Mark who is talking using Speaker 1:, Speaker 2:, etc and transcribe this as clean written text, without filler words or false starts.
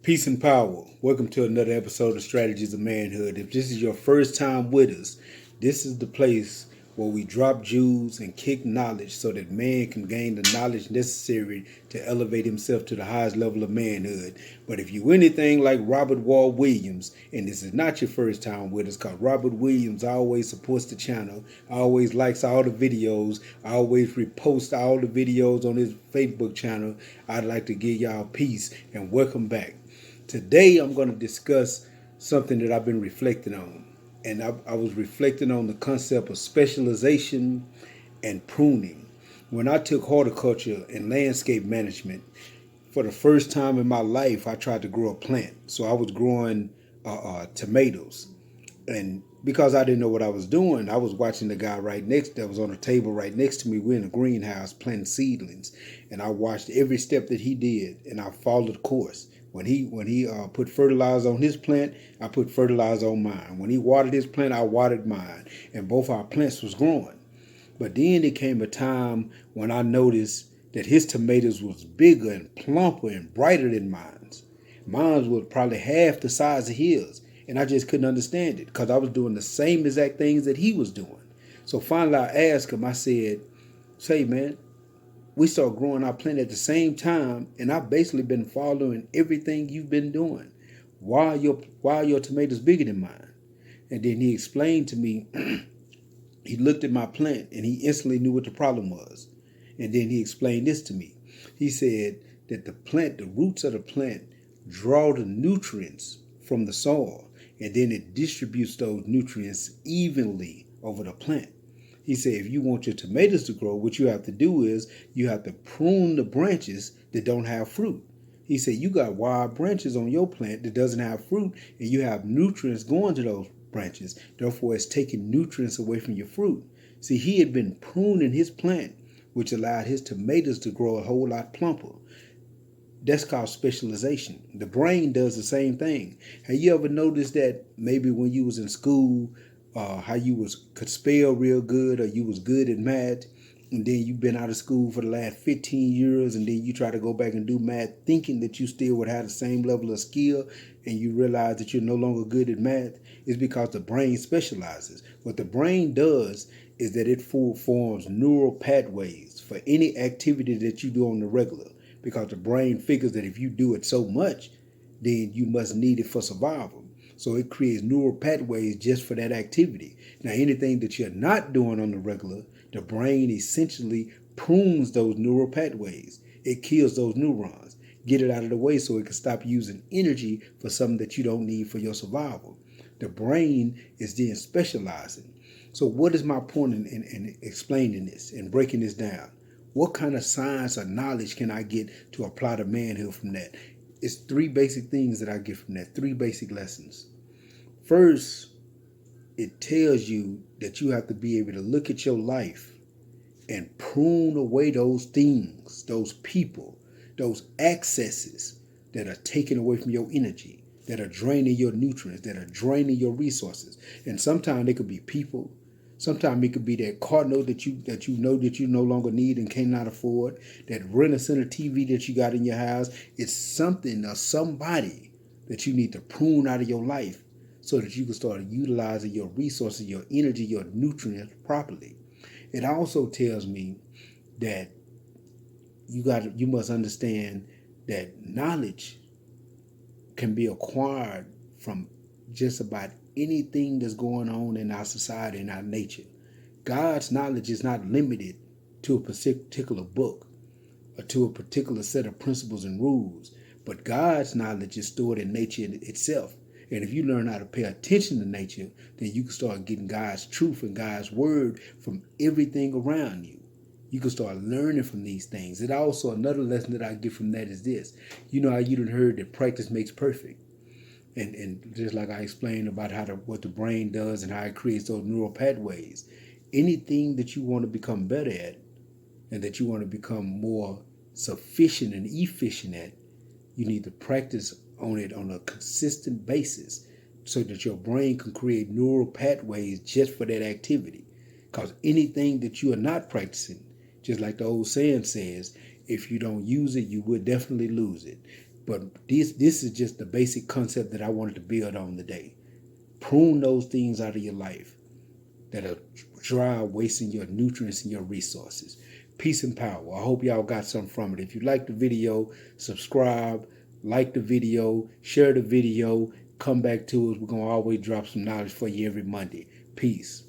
Speaker 1: Peace and power. Welcome to another episode of Strategies of Manhood. If this is your first time with us, this is the place where we drop jewels and kick knowledge so that man can gain the knowledge necessary to elevate himself to the highest level of manhood. But if you anything like Robert Wall Williams, and this is not your first time with us, because Robert Williams always supports the channel, always likes all the videos, always reposts all the videos on his Facebook channel, I'd like to give y'all peace and welcome back. Today, I'm going to discuss something that I've been reflecting on. And I was reflecting on the concept of specialization and pruning. When I took horticulture and landscape management, for the first time in my life, I tried to grow a plant. So I was growing tomatoes. And because I didn't know what I was doing, I was watching the guy that was on a table right next to me. We're in a greenhouse planting seedlings. And I watched every step that he did, and I followed the course. When he put fertilizer on his plant, I put fertilizer on mine. When he watered his plant, I watered mine. And both our plants was growing. But then there came a time when I noticed that his tomatoes was bigger and plumper and brighter than mine. Mine was probably half the size of his. And I just couldn't understand it because I was doing the same exact things that he was doing. So finally I asked him, I said, say, man, we started growing our plant at the same time, and I've basically been following everything you've been doing. Why are your tomatoes bigger than mine? And then he explained to me, he looked at my plant and he instantly knew what the problem was. And then he explained this to me. He said that the roots of the plant draw the nutrients from the soil, and then it distributes those nutrients evenly over the plant. He said, if you want your tomatoes to grow, what you have to do is you have to prune the branches that don't have fruit. He said, you got wild branches on your plant that doesn't have fruit, and you have nutrients going to those branches. Therefore, it's taking nutrients away from your fruit. See, he had been pruning his plant, which allowed his tomatoes to grow a whole lot plumper. That's called specialization. The brain does the same thing. Have you ever noticed that maybe when you was in school, how you could spell real good, or you was good at math, and then you've been out of school for the last 15 years, and then you try to go back and do math thinking that you still would have the same level of skill, and you realize that you're no longer good at math? It's because the brain specializes. What the brain does is that it forms neural pathways for any activity that you do on the regular, because the brain figures that if you do it so much, then you must need it for survival. So it creates neural pathways just for that activity. Now, anything that you're not doing on the regular, the brain essentially prunes those neural pathways. It kills those neurons, get it out of the way so it can stop using energy for something that you don't need for your survival. The brain is then specializing. So what is my point in explaining this and breaking this down? What kind of science or knowledge can I get to apply to manhood from that? It's three basic things that I get from that, three basic lessons. First, it tells you that you have to be able to look at your life and prune away those things, those people, those accesses that are taking away from your energy, that are draining your nutrients, that are draining your resources. And sometimes it could be people. Sometimes it could be that car note that you no longer need and cannot afford, that Rent-A-Center TV that you got in your house. It's something or somebody that you need to prune out of your life so that you can start utilizing your resources, your energy, your nutrients properly. It also tells me that you must understand that knowledge can be acquired from just about anything that's going on in our society and our nature. God's knowledge is not limited to a particular book or to a particular set of principles and rules, but God's knowledge is stored in nature itself. And if you learn how to pay attention to nature, then you can start getting God's truth and God's word from everything around you. You can start learning from these things. And also another lesson that I get from that is this. You know how you done heard that practice makes perfect. And just like I explained about what the brain does and how it creates those neural pathways, anything that you want to become better at and that you want to become more sufficient and efficient at, you need to practice on it on a consistent basis so that your brain can create neural pathways just for that activity. Because anything that you are not practicing, just like the old saying says, if you don't use it, you will definitely lose it. But this is just the basic concept that I wanted to build on today. Prune those things out of your life that are dry, wasting your nutrients and your resources. Peace and power. I hope y'all got something from it. If you like the video, subscribe, like the video, share the video, come back to us. We're going to always drop some knowledge for you every Monday. Peace.